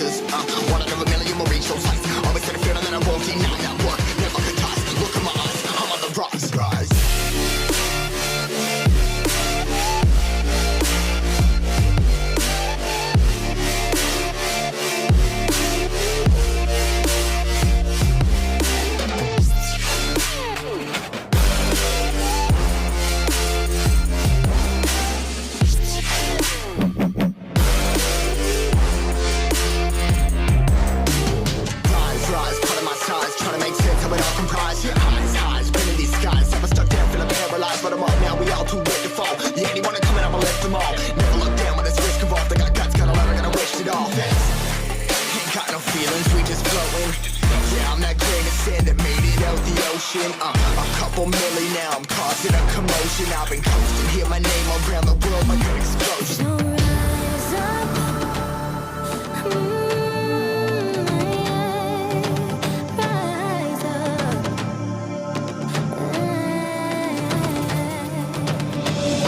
starters. One out of a million will reach those heights. Always had a feeling that I won't deny that work. Never could toss. Look in my eyes, I'm on the rise. A couple milli now, I'm causing a commotion. I've been coasting, hear my name around the world like an explosion. So rise up, rise up.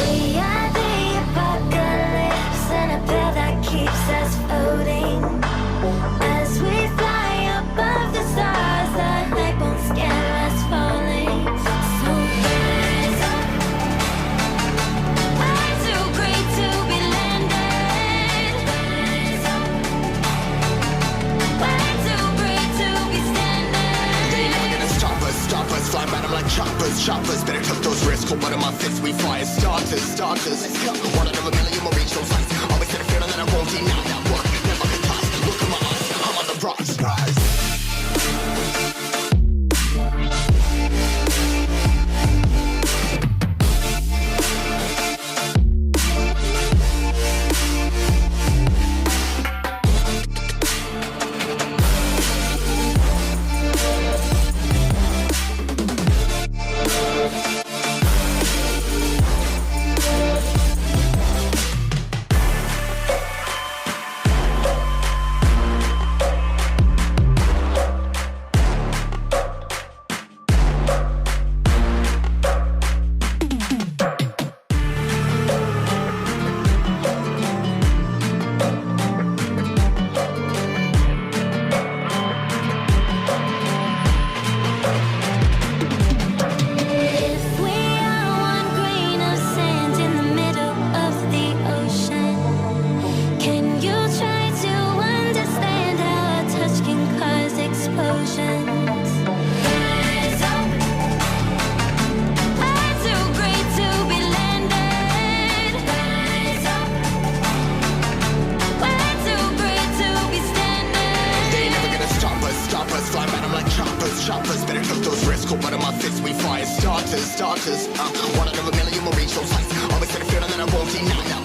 We are the apocalypse, and a pill that keeps us floating. As we fly above the stars, the light won't scare us falling. So rise up. I'm too great to be landed. Rise up. Way too great to be standing. They ain't never gonna stop us, fly by them like choppers. Better tuck those risks, hold one of my fists, we fly as starters. Let's go. One out of a million will reach those heights. Always had a feeling that I won't deny that work. Never could toss. Look in my eyes, I'm on the rise. Choppers, better tuck those risks, hold one of my fists, we fly as starters. One out of a million will reach those heights. Always had a feeling that I won't deny that